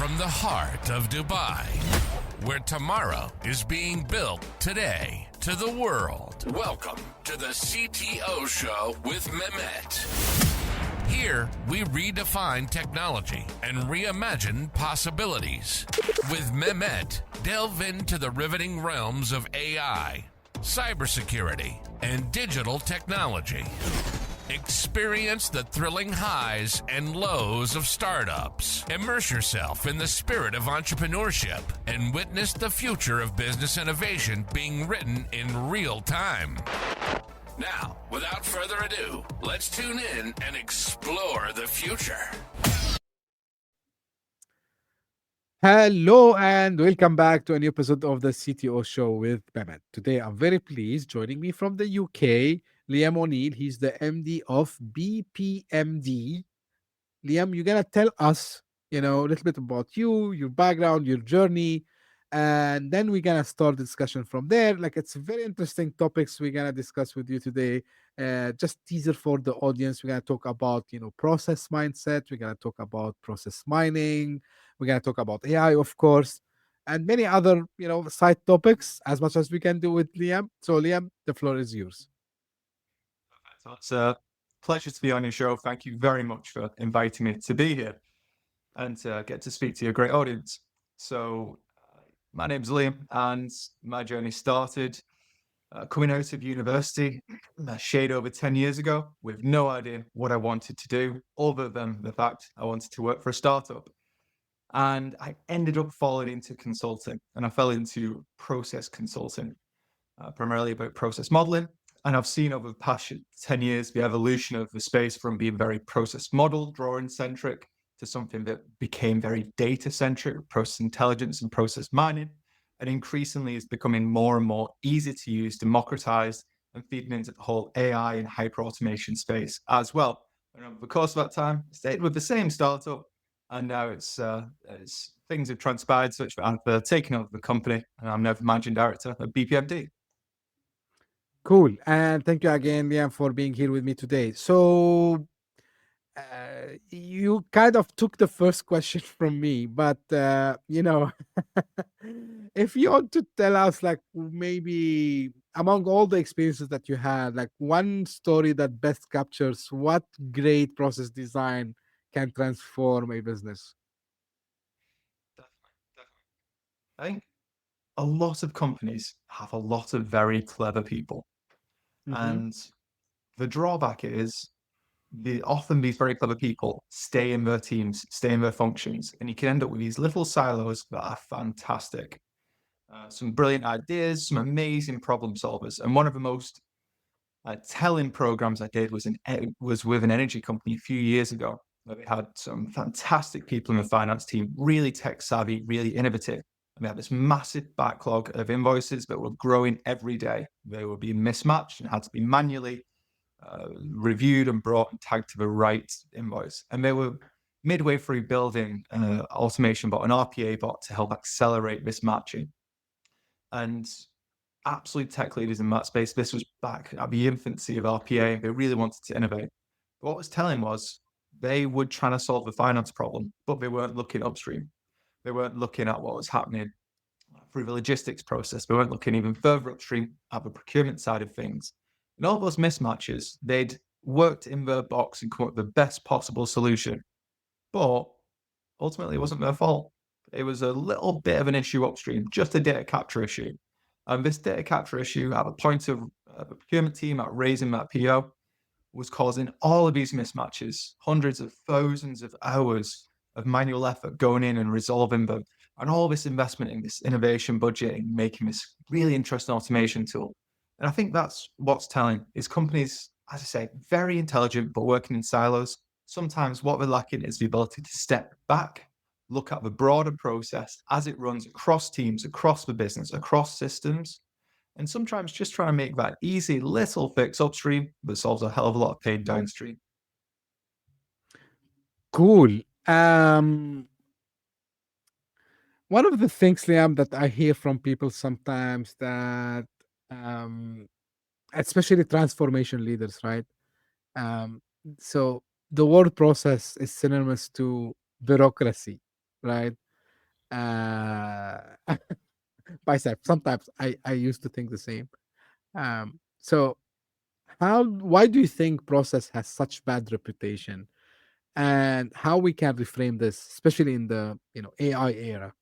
from the heart of Dubai, where tomorrow is being built today, to the world. Welcome to the CTO Show with Mehmet. Here, we redefine technology and reimagine possibilities. With Mehmet, delve into the riveting realms of AI, cybersecurity, and digital technology. Experience the thrilling highs and lows of startups. Immerse yourself in the spirit of entrepreneurship and witness the future of business innovation being written in real time. Now, without further ado, let's tune in and explore the future. Hello and welcome back to a new episode of the CTO Show with Mehmet. Today I'm very pleased. Joining me from the UK, Liam O'Neill. He's the MD of BPMD. Liam, you're gonna tell us, a little bit about you, your background, your journey, and then we're gonna start the discussion from there. Like it's very interesting topics we're gonna discuss with you today. Just teaser for the audience. We're gonna talk about process mindset. We're gonna talk about process mining. We're gonna talk about AI, of course, and many other side topics as much as we can do with Liam. So Liam, the floor is yours. So it's a pleasure to be on your show. Thank you very much for inviting me to be here and to get to speak to your great audience. So my name's Liam and my journey started coming out of university a shade over 10 years ago with no idea what I wanted to do other than the fact I wanted to work for a startup. And I ended up falling into consulting, and I fell into process consulting, primarily about process modeling. And I've seen over the past 10 years the evolution of the space from being very process model drawing centric to something that became very data centric, process intelligence and process mining, and increasingly is becoming more and more easy to use, democratized, and feeding into the whole AI and hyperautomation space as well. And over the course of that time, I stayed with the same startup, and now it's things have transpired such that I've taken over the company, and I'm now the managing director of BPMD. Cool. And thank you again, Liam, for being here with me today. So you kind of took the first question from me, but if you want to tell us, like maybe among all the experiences that you had, like one story that best captures what great process design can transform a business. Definitely. I think a lot of companies have a lot of very clever people. And the drawback is often these very clever people stay in their teams, stay in their functions, and you can end up with these little silos that are fantastic. Some brilliant ideas, some amazing problem solvers. And one of the most telling programs I did was with an energy company a few years ago, where we had some fantastic people in the finance team, really tech savvy, really innovative. And we had this massive backlog of invoices that were growing every day. They were being mismatched and had to be manually reviewed and brought and tagged to the right invoice. And they were midway through building an automation bot, an RPA bot, to help accelerate this matching. And absolute tech leaders in that space, this was back at the infancy of RPA. They really wanted to innovate. But what was telling was they were trying to solve the finance problem, but they weren't looking upstream. They weren't looking at what was happening through the logistics process. They weren't looking even further upstream at the procurement side of things. And all those mismatches, they'd worked in their box and come up with the best possible solution. But ultimately, it wasn't their fault. It was a little bit of an issue upstream, just a data capture issue. And this data capture issue at the point of the procurement team at raising that PO was causing all of these mismatches, hundreds of thousands of hours of manual effort going in and resolving them, and all this investment in this innovation budget and making this really interesting automation tool. And I think that's what's telling is companies, as I say, very intelligent, but working in silos. Sometimes what they're lacking is the ability to step back, look at the broader process as it runs across teams, across the business, across systems, and sometimes just trying to make that easy little fix upstream that solves a hell of a lot of pain downstream. Cool. One of the things, Liam, that I hear from people sometimes that, especially transformation leaders, right? So the word process is synonymous to bureaucracy, right? uh, myself. Sometimes I used to think the same. So why do you think process has such bad reputation, and how we can reframe this, especially in the AI era?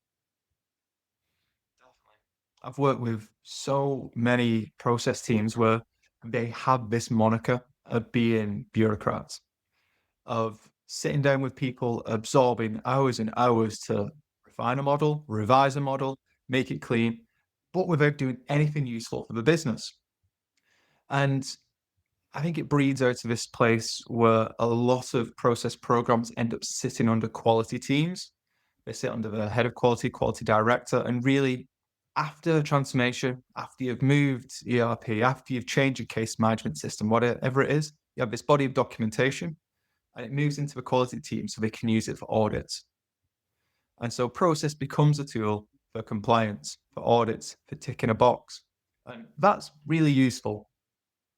I've worked with so many process teams where they have this moniker of being bureaucrats, of sitting down with people, absorbing hours and hours to refine a model, revise a model, make it clean, but without doing anything useful for the business. And I think it breeds out of this place where a lot of process programs end up sitting under quality teams. They sit under the head of quality, quality director, and really after transformation, after you've moved ERP, after you've changed your case management system, whatever it is, you have this body of documentation and it moves into the quality team so they can use it for audits. And so process becomes a tool for compliance, for audits, for ticking a box. And that's really useful,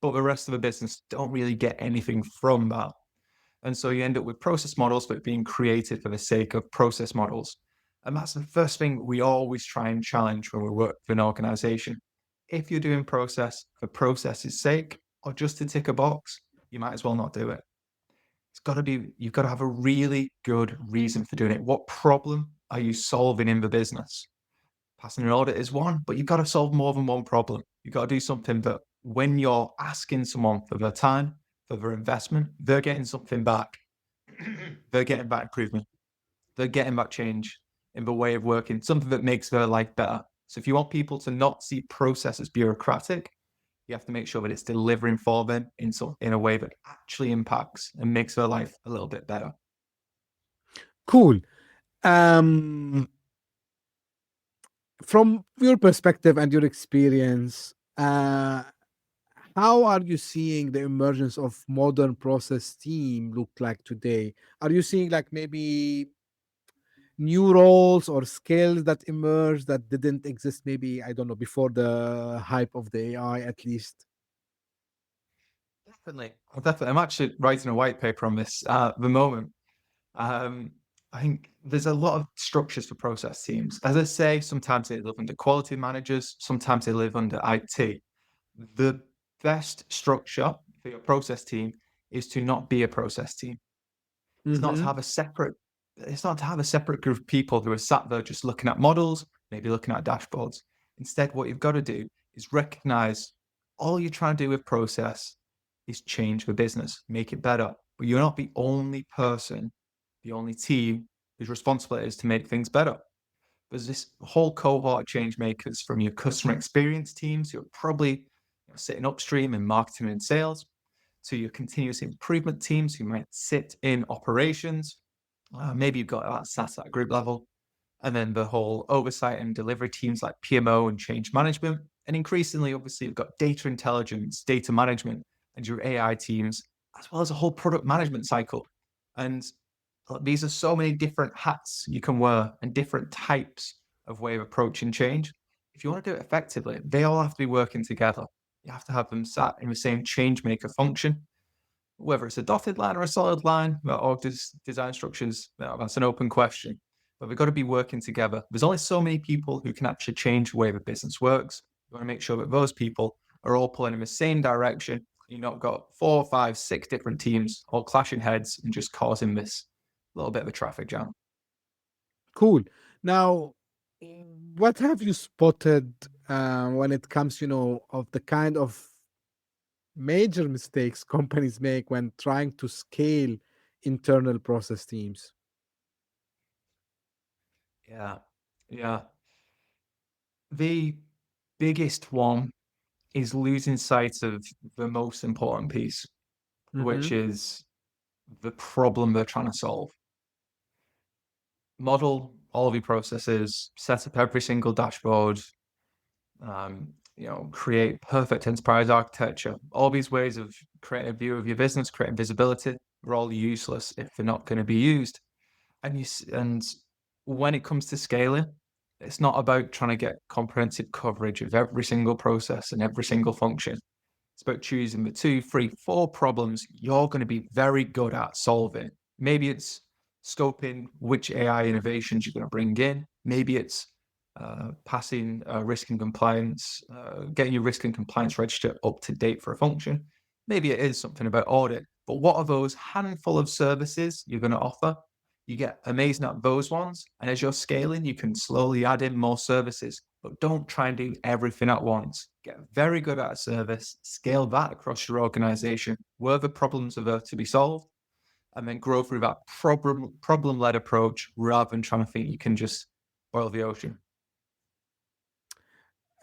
but the rest of the business don't really get anything from that. And so you end up with process models that are being created for the sake of process models. And that's the first thing we always try and challenge when we work with an organization. If you're doing process for process's sake or just to tick a box, you might as well not do it. You've got to have a really good reason for doing it. What problem are you solving in the business? Passing an audit is one, but you've got to solve more than one problem. You've got to do something that when you're asking someone for their time, for their investment, they're getting something back. They're getting back improvement. They're getting back change in the way of working, something that makes their life better. So if you want people to not see process as bureaucratic, you have to make sure that it's delivering for them in a way that actually impacts and makes their life a little bit better. Cool. Um, from your perspective and your experience, how are you seeing the emergence of modern process team look like today? Are you seeing like maybe new roles or skills that emerge that didn't exist, maybe, I don't know, before the hype of the AI at least? Definitely. Definitely. I'm actually writing a white paper on this at the moment. Um, I think there's a lot of structures for process teams. As I say, sometimes they live under quality managers, sometimes they live under IT. The best structure for your process team is to not be a process team. It's not to Mm-hmm. have a separate it's not to have a separate group of people who are sat there just looking at models, maybe looking at dashboards. Instead, what you've got to do is recognize all you're trying to do with process is change the business, make it better. But you're not the only person, the only team whose responsibility is to make things better. There's this whole cohort of change makers from your customer experience teams who are probably sitting upstream in marketing and sales, to your continuous improvement teams who might sit in operations. Maybe you've got that sat at group level, and then the whole oversight and delivery teams like PMO and change management. And increasingly, obviously, you've got data intelligence, data management, and your AI teams, as well as a whole product management cycle. And these are so many different hats you can wear and different types of way of approaching change. If you want to do it effectively, they all have to be working together. You have to have them sat in the same change maker function, whether it's a dotted line or a solid line, or design structures, that's an open question. But we've got to be working together. There's only so many people who can actually change the way the business works. You want to make sure that those people are all pulling in the same direction. You've not got 4, 5, 6 different teams all clashing heads and just causing this little bit of a traffic jam. Cool. Now, what have you spotted when it comes, of the kind of major mistakes companies make when trying to scale internal process teams? Yeah. Yeah. The biggest one is losing sight of the most important piece, Mm-hmm. which is the problem they're trying to solve. Model all of your processes, set up every single dashboard, create perfect enterprise architecture. All these ways of creating a view of your business, creating visibility, are all useless if they're not going to be used. And when it comes to scaling, it's not about trying to get comprehensive coverage of every single process and every single function. It's about choosing the 2, 3, 4 problems you're going to be very good at solving. Maybe it's scoping which AI innovations you're going to bring in. Maybe it's passing risk and compliance, getting your risk and compliance register up to date for a function. Maybe it is something about audit. But what are those handful of services you're going to offer? You get amazing at those ones. And as you're scaling, you can slowly add in more services. But don't try and do everything at once. Get very good at a service, scale that across your organization, where the problems are there to be solved, and then grow through that problem-led approach rather than trying to think you can just boil the ocean.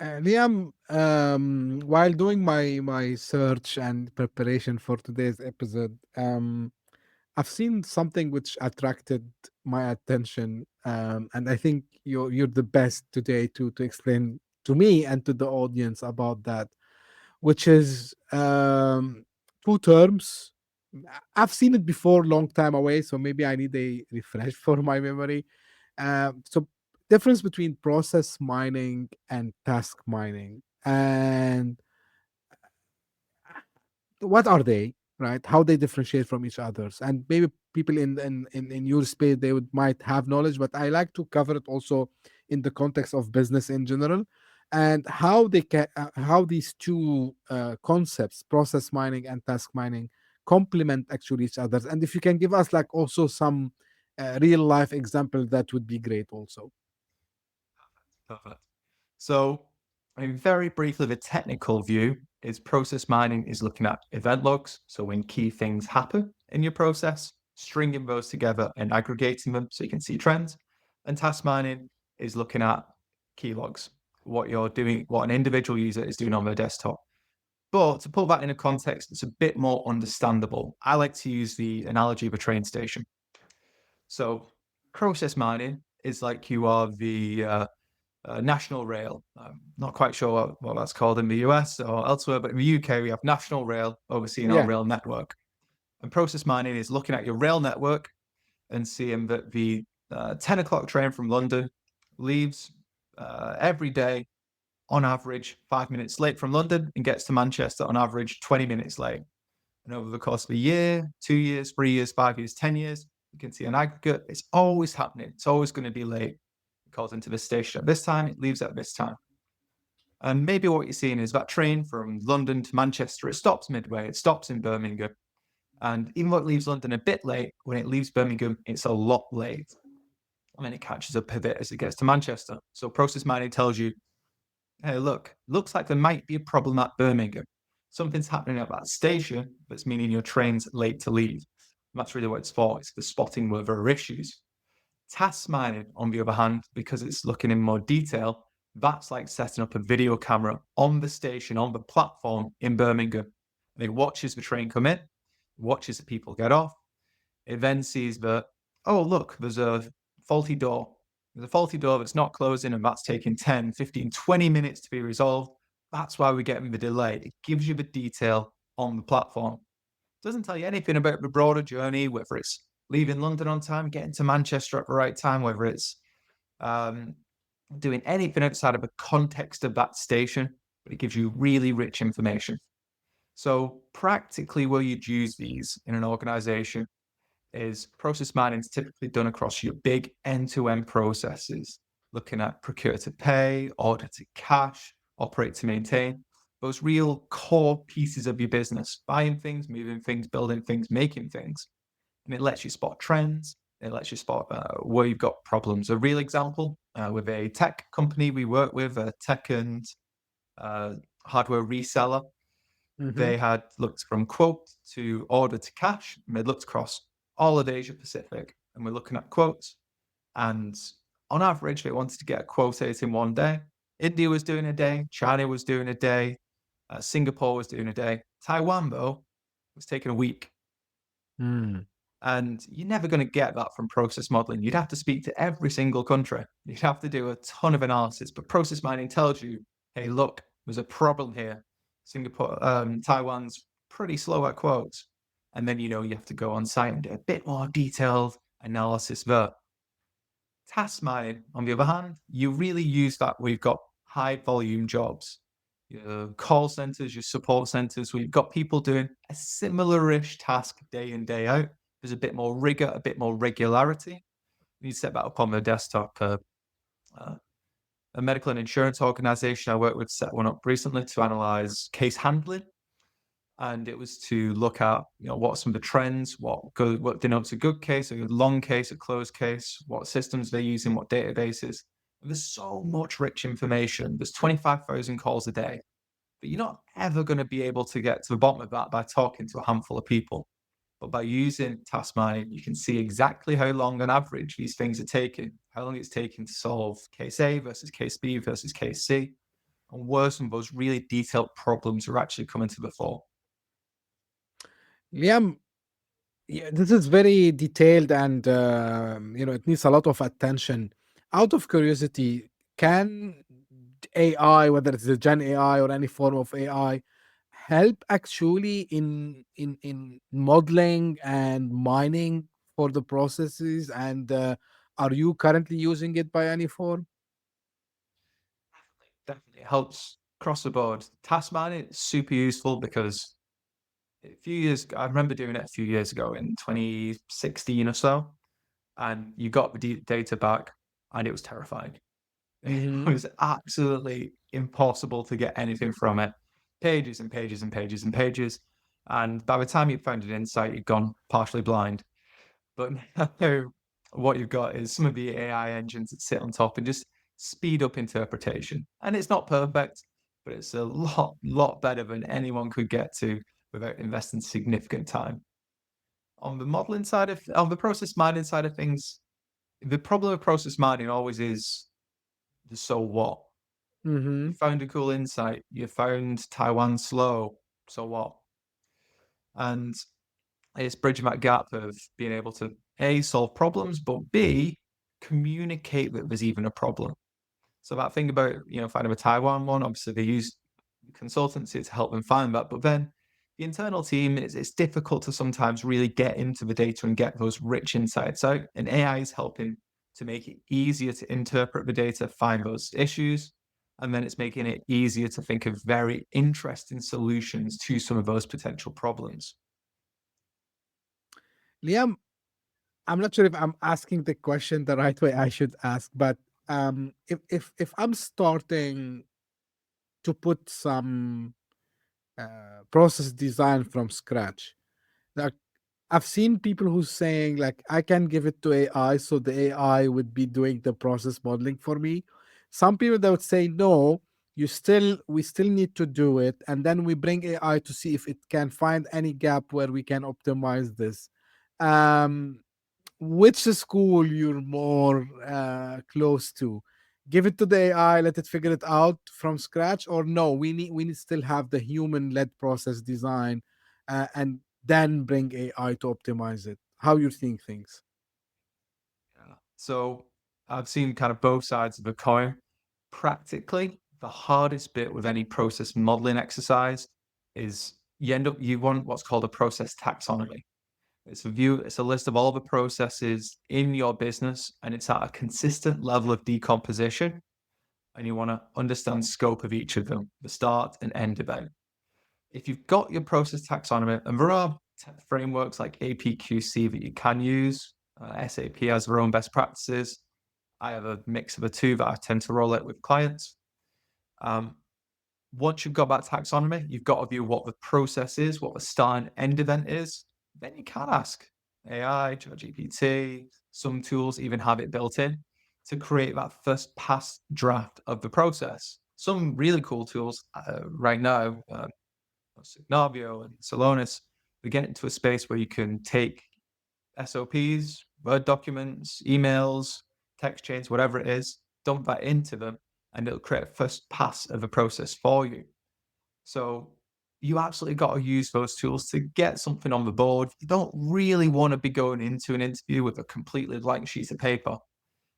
Liam, while doing my search and preparation for today's episode, I've seen something which attracted my attention, and I think you're the best today to explain to me and to the audience about that, which is two terms. I've seen it before, long time away, so maybe I need a refresh for my memory. So, difference between process mining and task mining, and what are they, right? How they differentiate from each others, and maybe people in your space they would might have knowledge, but I like to cover it also in the context of business in general, and how they can how these two concepts, process mining and task mining, complement actually each others. And if you can give us like also some real life example, that would be great also. Perfect. So, I mean, very briefly, the technical view is process mining is looking at event logs. So when key things happen in your process, stringing those together and aggregating them so you can see trends. And task mining is looking at key logs, what you're doing, what an individual user is doing on their desktop. But to put that in a context that's a bit more understandable, I like to use the analogy of a train station. So process mining is like you are the National Rail. I'm not quite sure what that's called in the US or elsewhere, but in the UK, we have National Rail overseeing our Yeah. rail network. And process mining is looking at your rail network and seeing that the 10 o'clock train from London leaves every day on average 5 minutes late from London and gets to Manchester on average 20 minutes late. And over the course of a year, 2 years, 3 years, 5 years, 10 years, you can see an aggregate. It's always happening. It's always going to be late. It calls into the station at this time, it leaves at this time. And maybe what you're seeing is that train from London to Manchester, it stops midway, it stops in Birmingham. And even though it leaves London a bit late, when it leaves Birmingham, it's a lot late. And then it catches up a bit as it gets to Manchester. So process mining tells you, hey, look, looks like there might be a problem at Birmingham. Something's happening at that station that's meaning your train's late to leave. And that's really what it's for. It's for spotting where there are issues. Task mining, on the other hand, because it's looking in more detail, that's like setting up a video camera on the station, on the platform in Birmingham. And it watches the train come in, watches the people get off. It then sees that, oh, look, there's a faulty door. There's a faulty door that's not closing, and that's taking 10, 15, 20 minutes to be resolved. That's why we're getting the delay. It gives you the detail on the platform. It doesn't tell you anything about the broader journey, whether it's leaving London on time, getting to Manchester at the right time, whether it's doing anything outside of the context of that station, but it gives you really rich information. So practically where you'd use these in an organization is process mining is typically done across your big end-to-end processes, looking at procure to pay, order to cash, operate to maintain, those real core pieces of your business, buying things, moving things, building things, making things. And it lets you spot trends. It lets you spot where you've got problems. A real example with a tech company we work with, a tech and hardware reseller, Mhm. they had looked from quote to order to cash, and they looked across all of Asia Pacific, and we're looking at quotes. And on average, they wanted to get a quote out in one day. India was doing a day, China was doing a day, Singapore was doing a day. Taiwan, though, was taking a week. Mm. And you're never going to get that from process modeling. You'd have to speak to every single country. You'd have to do a ton of analysis. But process mining tells you, hey, look, there's a problem here. Taiwan's pretty slow at quotes. And then, you have to go on site and do a bit more detailed analysis there. Task mining, on the other hand, you really use that where you've got high volume jobs. Your call centers, your support centers, where you've got people doing a similar-ish task day in, day out. There's a bit more rigor, a bit more regularity. You set that up on the desktop. Uh, a medical and insurance organization I worked with set one up recently to analyze case handling. And it was to look at, what are some of the trends, what denotes a good case, a long case, a closed case, what systems they're using, what databases. And there's so much rich information. There's 25,000 calls a day, but you're not ever going to be able to get to the bottom of that by talking to a handful of people. But by using task mining, you can see exactly how long on average these things are taking, how long it's taking to solve case A versus case B versus case C, and where some of those really detailed problems are actually coming to the fore. Liam, yeah, this is very detailed and it needs a lot of attention. Out of curiosity, can AI, whether it's the Gen AI or any form of AI, help actually in modeling and mining for the processes? And are you currently using it by any form? Definitely helps across the board. Task mining is super useful because I remember doing it a few years ago in 2016 or so, and you got the data back, and it was terrifying. It Hmm. was absolutely impossible to get anything from it. Pages and pages and pages and pages. And by the time you found an insight, you'd gone partially blind. But now what you've got is some of the AI engines that sit on top and just speed up interpretation. And it's not perfect, but it's a lot better than anyone could get to without investing significant time. On the process mining side of things, the problem with process mining always is the so what. Hmm. You found a cool insight. You found Taiwan slow. So what? And it's bridging that gap of being able to A, solve problems, but B, communicate that there's even a problem. So that thing about, finding a Taiwan one, obviously they use consultancy to help them find that. But then the internal team, it's difficult to sometimes really get into the data and get those rich insights out. And AI is helping to make it easier to interpret the data, find those issues, and then it's making it easier to think of very interesting solutions to some of those potential problems. Liam, I'm not sure if I'm asking the question the right way I should ask, but if I'm starting to put some process design from scratch, like I've seen people who's saying like I can give it to AI, so the AI would be doing the process modeling for me. Some people that would say no, we still need to do it, and then we bring AI to see if it can find any gap where we can optimize this. Um, which school you're more close to? Give it to the AI, let it figure it out from scratch, or no, we need still have the human led process design, and then bring AI to optimize it. How you think things? Yeah. So I've seen kind of both sides of the coin. Practically, the hardest bit with any process modeling exercise is you want what's called a process taxonomy. It's a list of all the processes in your business, and it's at a consistent level of decomposition. And you want to understand scope of each of them, the start and end event. If you've got your process taxonomy, and there are frameworks like APQC that you can use, SAP has their own best practices. I have a mix of the two that I tend to roll out with clients. Um, Once you've got that taxonomy, you've got to view what the process is, what the start and end event is. Then you can ask AI, ChatGPT, some tools even have it built in to create that first pass draft of the process. Some really cool tools right now, Signavio and Salonis, we get into a space where you can take SOPs, Word documents, emails, text chains, whatever it is, dump that into them, and it'll create a first pass of a process for you. So you absolutely got to use those tools to get something on the board. You don't really want to be going into an interview with a completely blank sheet of paper.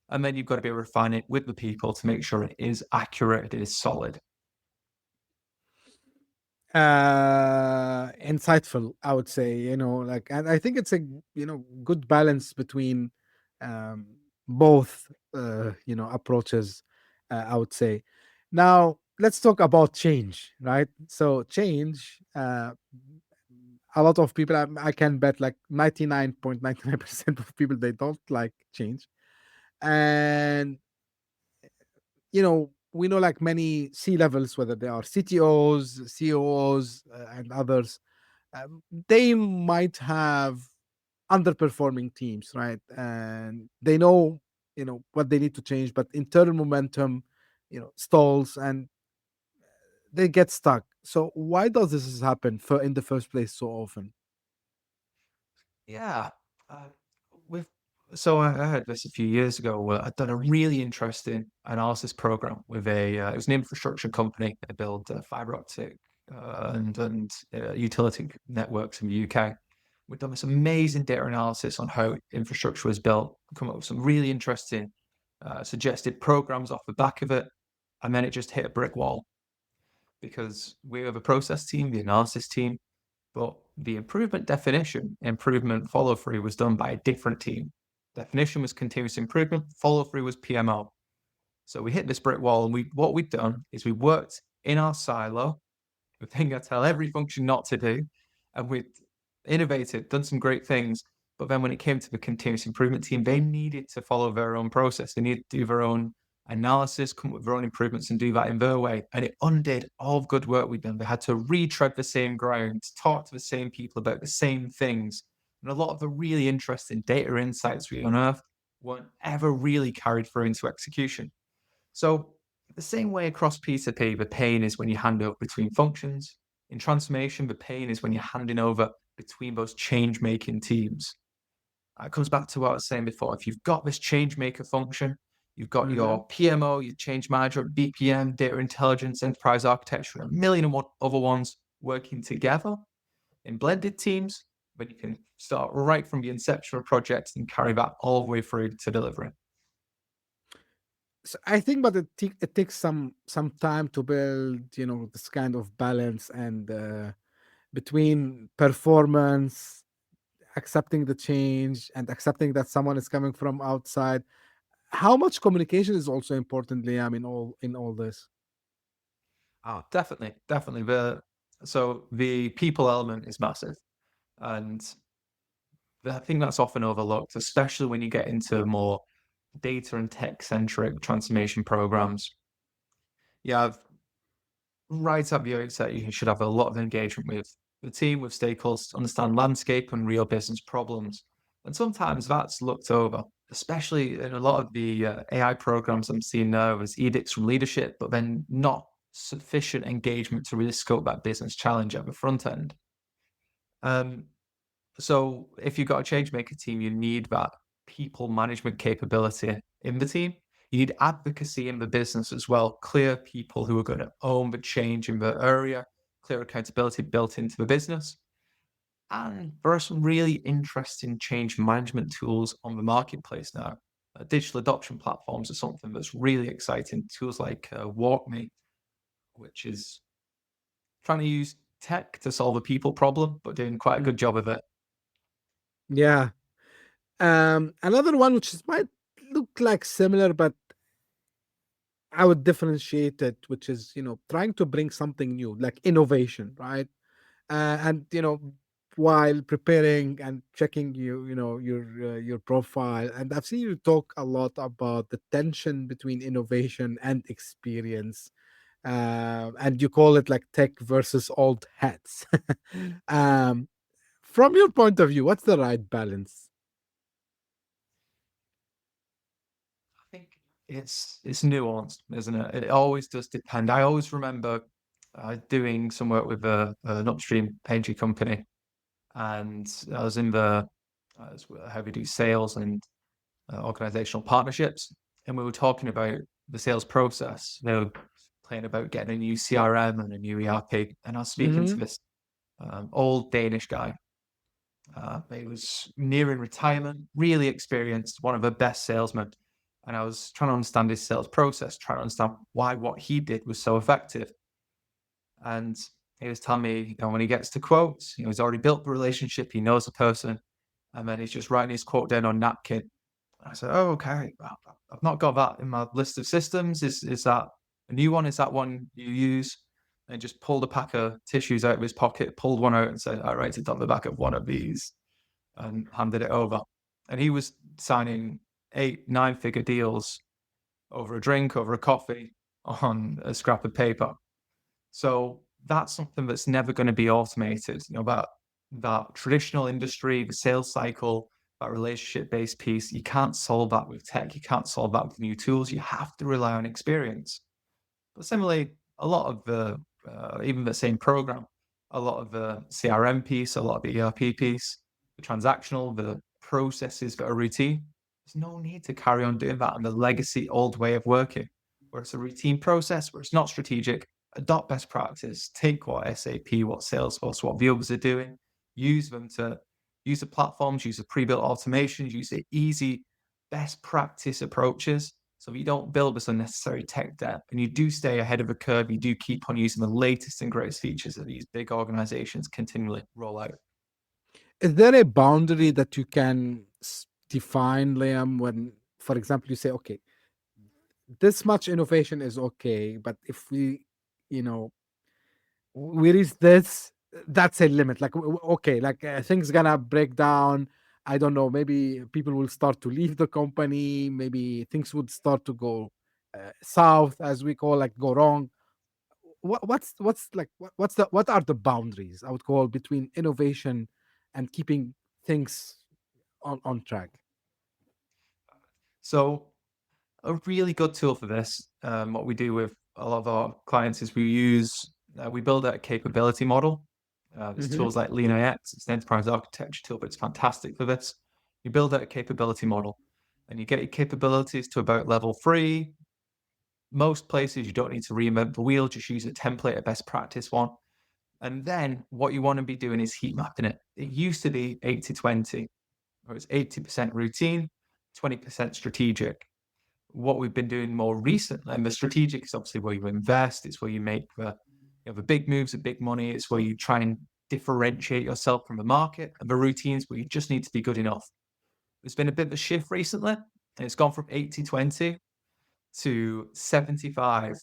And then you've got to be able to refine it with the people to make sure it is accurate, it is solid. Insightful, I would say, like, and I think it's a good balance between um both approaches, I would say. Now let's talk about change, right? So change, a lot of people, I can bet like 99.99% of people, they don't like change. And we know like many C levels, whether they are CTOs, COOs, and others, they might have underperforming teams, right? And they know, what they need to change, but internal momentum, stalls and they get stuck. So why does this happen in the first place so often? Yeah. Uh, with so I heard this a few years ago where I'd done a really interesting analysis program with it was an infrastructure company. They build fiber optic and utility networks in the UK. We've done this amazing data analysis on how infrastructure was built, come up with some really interesting suggested programs off the back of it, and then it just hit a brick wall because we have a process team, the analysis team, but the improvement follow through was done by a different team. Definition was continuous improvement, follow through was PMO. So we hit this brick wall, and what we'd done is we worked in our silo, the thing I tell every function not to do, and we'd innovated, done some great things. But then when it came to the continuous improvement team, they needed to follow their own process. They needed to do their own analysis, come up with their own improvements, and do that in their way. And it undid all the good work we'd done. They had to retread the same ground, talk to the same people about the same things. And a lot of the really interesting data insights we unearthed weren't ever really carried through into execution. So the same way across P2P, the pain is when you hand over between functions. In transformation, the pain is when you're handing over between those change-making teams. It comes back to what I was saying before. If you've got this change maker function, you've got your PMO, your change manager, BPM, data intelligence, enterprise architecture, and a million and one other ones working together in blended teams, then you can start right from the inception of projects and carry that all the way through to delivery. So I think, but it takes some time to build, this kind of balance and between performance, accepting the change, and accepting that someone is coming from outside. How much communication is also important, Liam, in all this? Oh, definitely, definitely. So the people element is massive, and I think that's often overlooked, especially when you get into more data and tech centric transformation programs. Yeah, right at the outset, you should have a lot of engagement with the team, with stakeholders, to understand landscape and real business problems. And sometimes that's looked over, especially in a lot of the AI programs I'm seeing now as edicts from leadership, but then not sufficient engagement to really scope that business challenge at the front end. Um, so if you've got a change maker team, you need that people management capability in the team. You need advocacy in the business as well, clear people who are going to own the change in the area, clear accountability built into the business. And there are some really interesting change management tools on the marketplace now. Digital adoption platforms are something that's really exciting. Tools like WalkMe, which is trying to use tech to solve a people problem, but doing quite a good job of it. Yeah. Another one might look like similar, but I would differentiate it, which is, trying to bring something new, like innovation, right? And while preparing and checking your profile, and I've seen you talk a lot about the tension between innovation and experience, and you call it like tech versus old hats. um, from your point of view, what's the right balance? I think it's nuanced, isn't it? It always does depend. I always remember doing some work with an upstream energy company, and I was in how we do sales and organizational partnerships, and we were talking about the sales process. They were playing about getting a new CRM and a new ERP, and I was speaking to this old Danish guy. He was nearing retirement, really experienced, one of the best salesmen. And I was trying to understand his sales process, trying to understand why what he did was so effective. And he was telling me, when he gets to quotes, he's already built the relationship, he knows the person, and then he's just writing his quote down on napkin. I said, "Oh, okay. I've not got that in my list of systems. Is that a new one? Is that one you use?" And just pulled a pack of tissues out of his pocket, pulled one out, and said, "I write it on the back of one of these," and handed it over. And he was signing 8, 9-figure deals over a drink, over a coffee, on a scrap of paper. So that's something that's never going to be automated. That traditional industry, the sales cycle, that relationship-based piece, you can't solve that with tech. You can't solve that with new tools. You have to rely on experience. But similarly, a lot of even the same program, a lot of the CRM piece, a lot of the ERP piece, the transactional, the processes that are routine, there's no need to carry on doing that in the legacy old way of working, where it's a routine process, where it's not strategic. Adopt best practice, take what SAP, what Salesforce, what the others are doing, use them to use the platforms, use the pre-built automations, use the easy best practice approaches. So if you don't build this unnecessary tech debt and you do stay ahead of the curve, you do keep on using the latest and greatest features that these big organizations continually roll out. Is there a boundary that you can define, Liam, when, for example, you say, okay, this much innovation is okay, but if we, you know, we reach this, that's a limit. Like, okay, like things gonna break down. I don't know. Maybe people will start to leave the company. Maybe things would start to go south, as we call, like go wrong. What's like what are the boundaries, I would call, between innovation and keeping things on track? So a really good tool for this, what we do with a lot of our clients is we build a capability model. There's Hmm. tools like LeanIX, it's an enterprise architecture tool, but it's fantastic for this. You build out a capability model and you get your capabilities to about level 3. Most places you don't need to reinvent the wheel, just use a template, a best practice one. And then what you want to be doing is heat mapping it. It used to be 80-20, where it's 80% routine, 20% strategic. What we've been doing more recently, and the strategic is obviously where you invest, it's where you make the big moves, the big money, it's where you try and differentiate yourself from the market, and the routines where you just need to be good enough. There's been a bit of a shift recently, and it's gone from 80-20 to 75-25.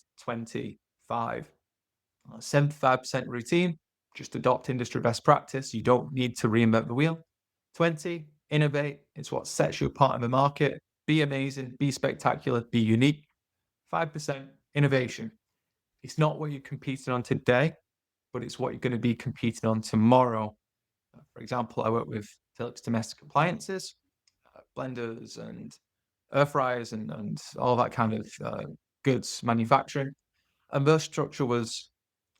75% routine, just adopt industry best practice. You don't need to reinvent the wheel. 20, innovate. It's what sets you apart in the market. Be amazing, be spectacular, be unique. 5%, innovation. It's not what you're competing on today, but it's what you're going to be competing on tomorrow. For example, I work with Philips Domestic Appliances, blenders and air fryers and all that kind of goods manufacturing. And their structure was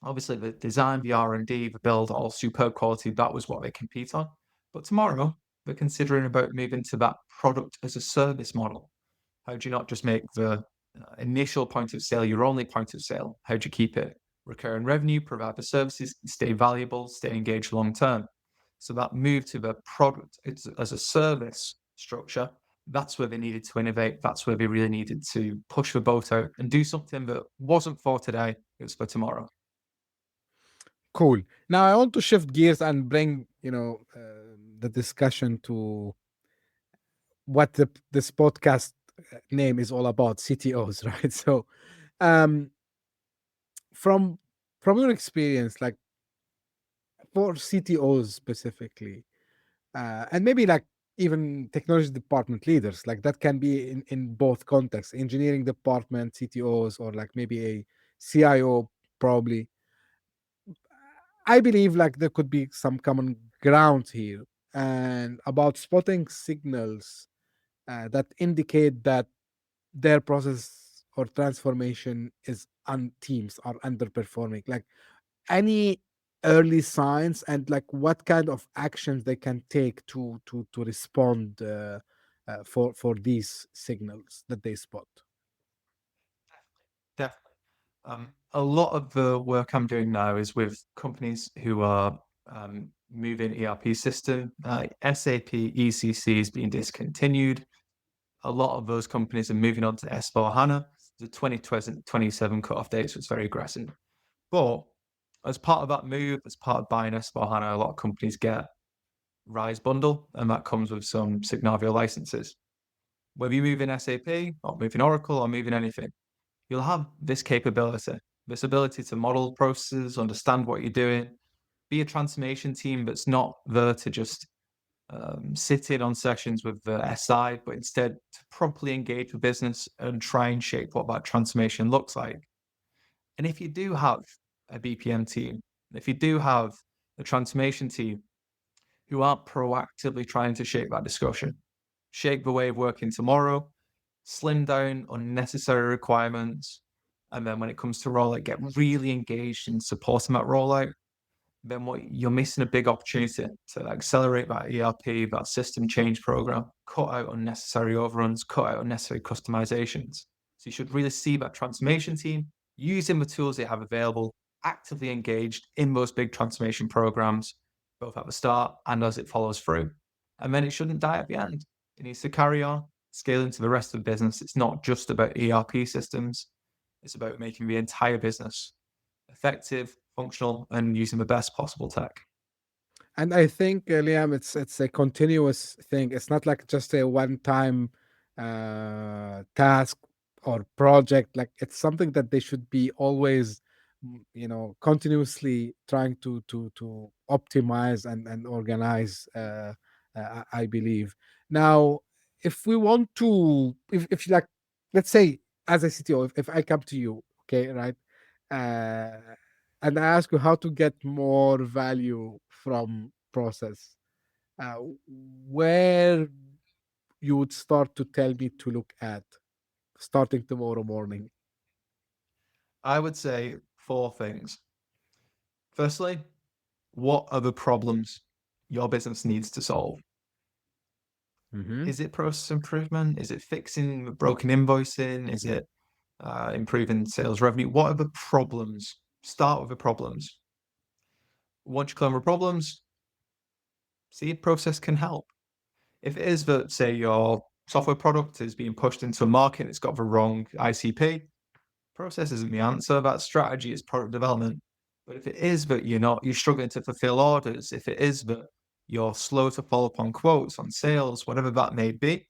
obviously the design, the R&D, the build, all superb quality. That was what they compete on. But tomorrow, they're considering about moving to that product as a service model. How do you not just make the initial point of sale your only point of sale? How do you keep it recurring revenue, provide the services, stay valuable, stay engaged long term? So that move to the product as a service structure, that's where they needed to innovate. That's where they really needed to push the boat out and do something that wasn't for today, it was for tomorrow. Cool. Now I want to shift gears and bring, the discussion to what this podcast name is all about, CTOs, right? So, um, from your experience, like for CTOs specifically, and maybe like even technology department leaders, like that can be in both contexts, engineering department CTOs, or like maybe a CIO, probably. I believe like there could be some common ground here, and about spotting signals that indicate that their process or transformation is on teams are underperforming. Like any early signs, and like what kind of actions they can take to respond for these signals that they spot. Definitely. A lot of the work I'm doing now is with companies who are moving ERP system. SAP ECC is being discontinued. A lot of those companies are moving on to S/4HANA. The 2027 cutoff date, so it's very aggressive. But as part of that move, as part of buying S/4HANA, a lot of companies get Rise Bundle, and that comes with some Signavio licenses. Whether you move in SAP or moving Oracle or moving anything, you'll have this capability, this ability to model processes, understand what you're doing, be a transformation team that's not there to just sit in on sessions with the SI, but instead to properly engage with business and try and shape what that transformation looks like. And if you do have a BPM team, if you do have a transformation team who aren't proactively trying to shape that discussion, shape the way of working tomorrow, slim down unnecessary requirements, and then when it comes to rollout, get really engaged in supporting that rollout, then what you're missing a big opportunity to accelerate that ERP, that system change program, cut out unnecessary overruns, cut out unnecessary customizations. So you should really see that transformation team using the tools they have available, actively engaged in those big transformation programs, both at the start and as it follows through. And then it shouldn't die at the end. It needs to carry on, scale into the rest of the business. It's not just about ERP systems. It's about making the entire business effective, functional, and using the best possible tech. And I think, Liam, it's a continuous thing. It's not like just a one-time task or project. Like it's something that they should be always, continuously trying to optimize and organize. I believe. Now, if we want to, if you like, let's say as a CTO, if I come to you, okay, right, uh, and I ask you how to get more value from process, uh, where you would start to tell me to look at starting tomorrow morning. I would say four things. Firstly, what are the problems your business needs to solve? Mm-hmm. Is it process improvement? Is it fixing broken invoicing? Is it improving sales revenue? What are the problems? Start with the problems. Once you clear the problems, see if process can help. If it is that, say, your software product is being pushed into a market, it's got the wrong ICP, process isn't the answer. That strategy is product development. But if it is that you're struggling to fulfill orders, if it is that you're slow to follow up on quotes, on sales, whatever that may be,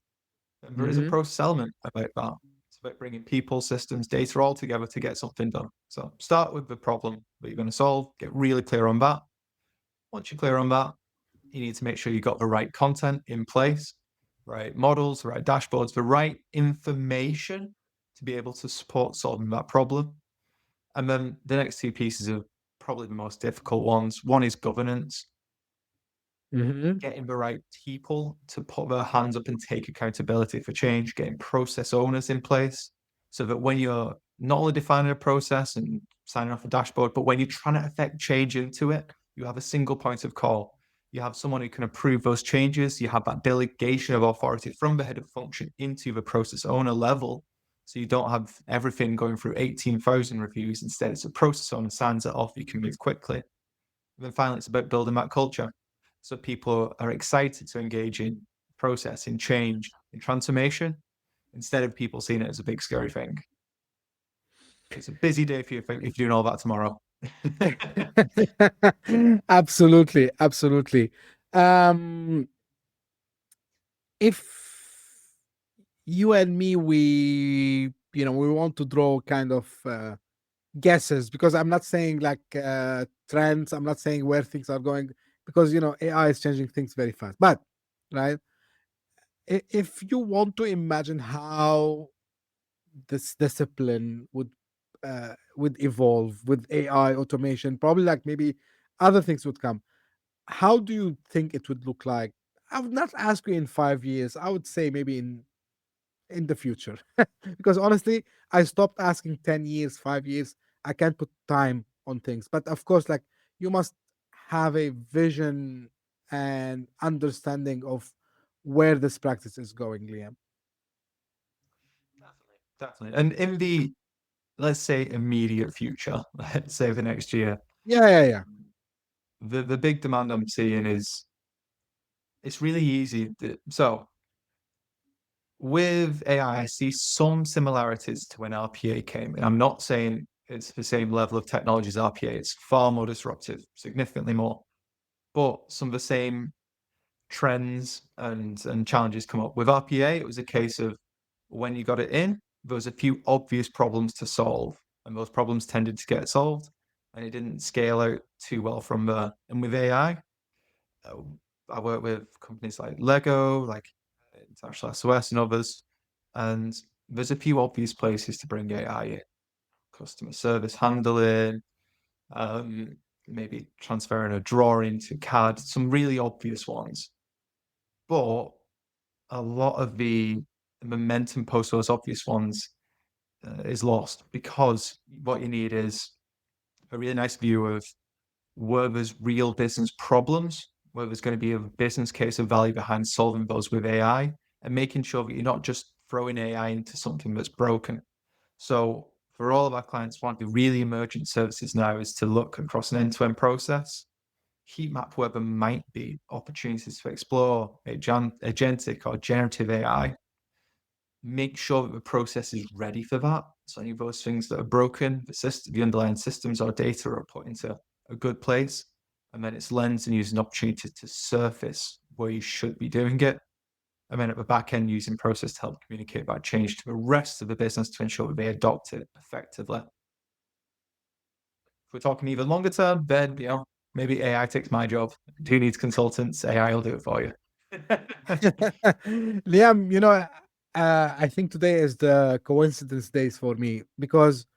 then there is a Mm-hmm. process element about that. It's about bringing people, systems, data all together to get something done. So start with the problem that you're going to solve, get really clear on that. Once you're clear on that, you need to make sure you've got the right content in place, right models, the right dashboards, the right information to be able to support solving that problem. And then the next two pieces are probably the most difficult ones. One is governance, Mm-hmm. getting the right people to put their hands up and take accountability for change, getting process owners in place so that when you're not only defining a process and signing off a dashboard, but when you're trying to affect change into it, you have a single point of call. You have someone who can approve those changes. You have that delegation of authority from the head of function into the process owner level. So you don't have everything going through 18,000 reviews. Instead, it's a process owner signs it off. You can move quickly. And then finally, it's about building that culture. So people are excited to engage in process, in change, in transformation, instead of people seeing it as a big scary thing. It's a busy day for you if you're doing all that tomorrow. Absolutely, absolutely. Um, if you and me, we want to draw kind of guesses, because I'm not saying like trends. I'm not saying where things are going, because AI is changing things very fast. But right, if you want to imagine how this discipline would evolve with AI automation, probably like maybe other things would come. How do you think it would look like? I would not ask you in 5 years. I would say maybe in the future, because honestly, I stopped asking 10 years, 5 years. I can't put time on things, but of course, like you must have a vision and understanding of where this practice is going, Liam. Definitely. And in the, let's say, immediate future, let's say the next year, Yeah, yeah, yeah. the big demand I'm seeing is it's really easy. So with AI, I see some similarities to when RPA came. And I'm not saying it's the same level of technology as RPA. It's far more disruptive, significantly more. But some of the same trends and challenges come up. With RPA, it was a case of when you got it in, there was a few obvious problems to solve, and those problems tended to get solved, and it didn't scale out too well from there. And with AI, I work with companies like Lego, like International SOS and others, and there's a few obvious places to bring AI in. Customer service handling, maybe transferring a drawing to CAD, some really obvious ones. But a lot of the momentum post those obvious ones is lost because what you need is a really nice view of where there's real business problems, where there's going to be a business case of value behind solving those with AI, and making sure that you're not just throwing AI into something that's broken. So for all of our clients, one of the really emergent services now is to look across an end-to-end process, heat map where there might be opportunities to explore agentic or generative AI, make sure that the process is ready for that. So any of those things that are broken, the underlying systems or data are put into a good place, and then it's lens and using opportunity to surface where you should be doing it. And then at the back end, using process to help communicate that change to the rest of the business to ensure that they adopt it effectively. If we're talking even longer term, then maybe AI takes my job. Who needs consultants? AI will do it for you. Liam, I think today is the coincidence days for me because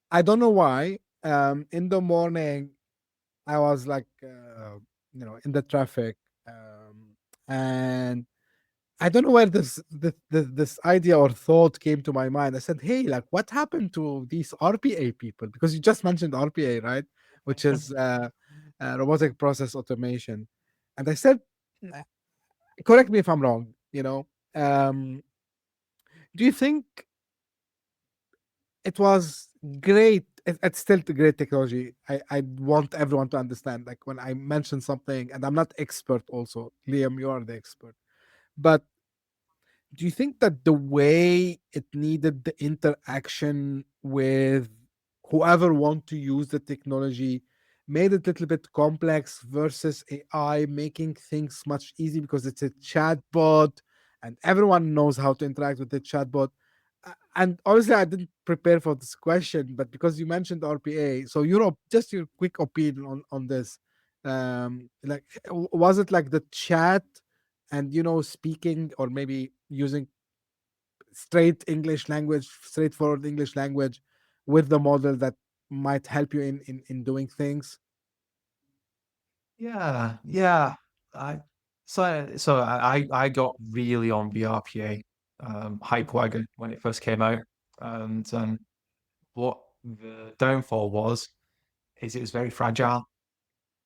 I don't know why. In the morning, I was like, in the traffic, and I don't know where this idea or thought came to my mind. I said, "Hey, like, what happened to these RPA people?" Because you just mentioned RPA, right? Which is robotic process automation, and I said, "Uh, correct me if I'm wrong. Do you think it was great? It's still great technology. I want everyone to understand. Like when I mention something, and I'm not expert. Also, Liam, you are the expert, but do you think that the way it needed the interaction with whoever want to use the technology made it a little bit complex versus AI making things much easy because it's a chatbot and everyone knows how to interact with the chatbot? And honestly, I didn't prepare for this question, but because you mentioned RPA, so Europe, just your quick opinion on this. Like, was it like the chat and speaking or maybe using straightforward English language with the model that might help you in doing things? Yeah. I I got really on the RPA hype wagon when it first came out, and what the downfall was is it was very fragile.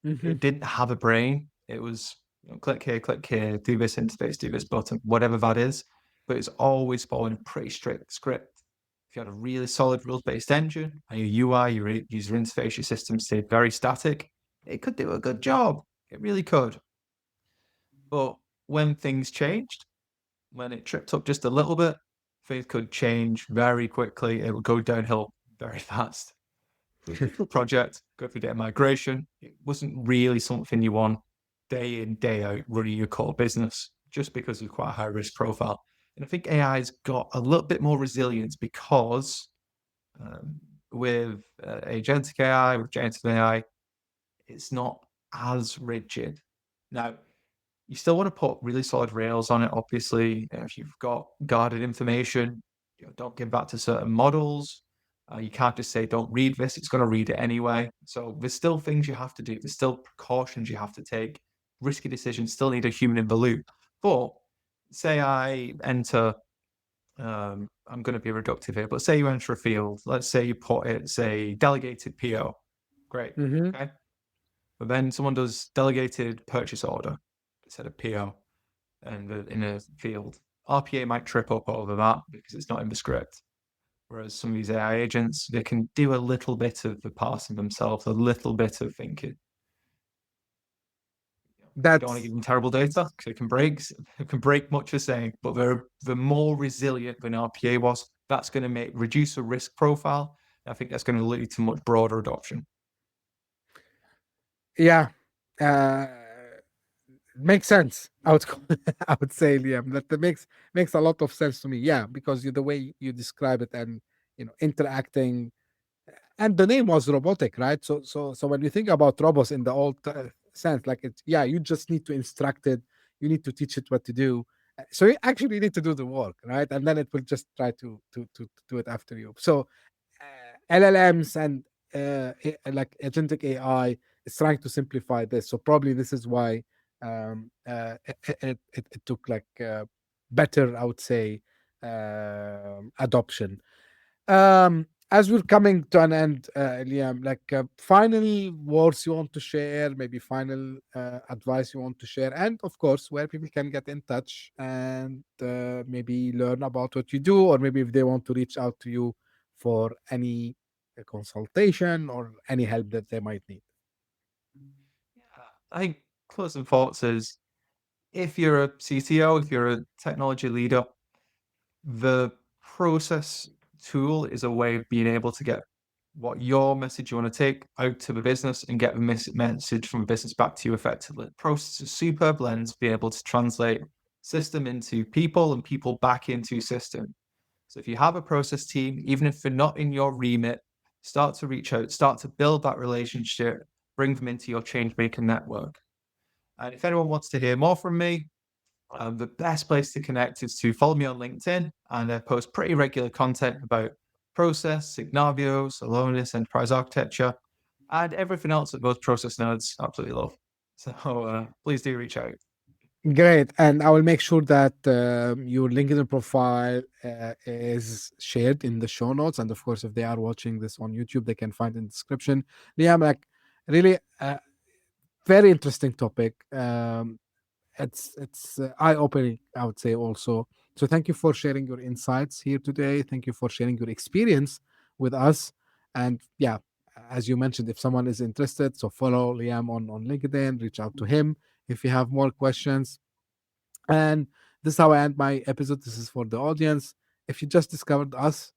Hmm. It didn't have a brain. It was click here, do this interface, do this button, whatever that is. But it's always following a pretty strict script. If you had a really solid rules-based engine and your UI, your user interface, your system stayed very static, it could do a good job. It really could. But when things changed, when it tripped up just a little bit, things could change very quickly. It would go downhill very fast. It was a difficult project, go through data migration. It wasn't really something you want day in, day out running your core business just because of quite a high risk profile. And I think AI's got a little bit more resilience because with agentic AI, with generative AI, it's not as rigid. Now, you still want to put really solid rails on it, obviously. If you've got guarded information, don't give that to certain models. You can't just say, don't read this, it's going to read it anyway. So there's still things you have to do. There's still precautions you have to take. Risky decisions still need a human in the loop. But say I enter, I'm going to be reductive here, but say you enter a field. Let's say you put it, say, delegated PO. Great. Hmm. Okay. But then someone does delegated purchase order instead of PO and in a field. RPA might trip up over that because it's not in the script. Whereas some of these AI agents, they can do a little bit of the parsing themselves, a little bit of thinking. You don't want to That's give them terrible data because it can break much of saying, but they're more resilient than RPA was. That's going to reduce the risk profile. I think that's going to lead to much broader adoption. yeah. Uh, Makes sense. I would I would say, Liam, that makes a lot of sense to me. Yeah, because the way you describe it and interacting, and the name was robotic, right? So when you think about robots in the old sense. Like you just need to instruct it, you need to teach it what to do. So you actually need to do the work, right? And then it will just try to do it after you. So LLMs and like agentic AI is trying to simplify this. So probably this is why it took like better, I would say, adoption. As we're coming to an end, Liam, like final words you want to share, maybe final advice you want to share, and of course, where people can get in touch and maybe learn about what you do, or maybe if they want to reach out to you for any consultation or any help that they might need. I think closing thoughts is, if you're a CTO, if you're a technology leader, the process tool is a way of being able to get what your message you want to take out to the business and get the message from the business back to you effectively. Process is a superb lens to be able to translate system into people and people back into system. So if you have a process team, even if they're not in your remit, start to reach out, start to build that relationship, bring them into your change-making network. And if anyone wants to hear more from me, the best place to connect is to follow me on LinkedIn, and I post pretty regular content about process, scenarios, aloneness, enterprise architecture, and everything else that most process nerds absolutely love. So please do reach out. Great. And I will make sure that your LinkedIn profile is shared in the show notes. And of course, if they are watching this on YouTube, they can find in the description. Liam, like really very interesting topic. It's eye-opening, I would say also. So thank you for sharing your insights here today. Thank you for sharing your experience with us. And yeah, as you mentioned, if someone is interested, so follow Liam on LinkedIn, reach out to him if you have more questions. And this is how I end my episode. This is for the audience. If you just discovered us,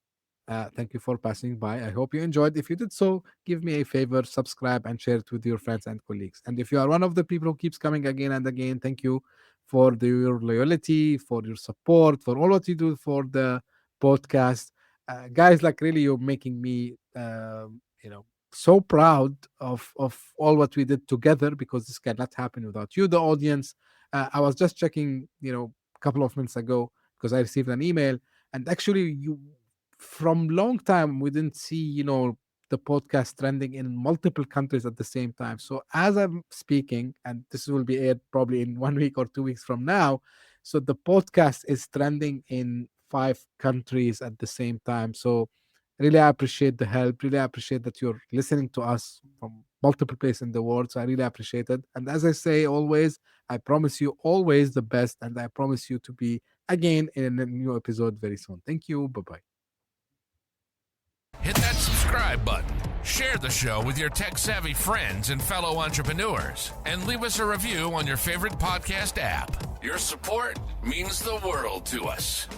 thank you for passing by. I hope you enjoyed. If you did so, give me a favor, subscribe, and share it with your friends and colleagues. And if you are one of the people who keeps coming again and again, thank you for your loyalty, for your support, for all what you do for the podcast. Guys, like really, you're making me, so proud of all what we did together, because this cannot happen without you, the audience. I was just checking, a couple of minutes ago, because I received an email, and actually, from long time we didn't see, the podcast trending in multiple countries at the same time. So as I'm speaking, and this will be aired probably in 1 week or 2 weeks from now, so the podcast is trending in 5 countries at the same time. So really, I appreciate the help. Really, I appreciate that you're listening to us from multiple places in the world. So I really appreciate it. And as I say always, I promise you always the best. And I promise you to be again in a new episode very soon. Thank you. Bye-bye. Hit that subscribe button, share the show with your tech-savvy friends and fellow entrepreneurs, and leave us a review on your favorite podcast app. Your support means the world to us.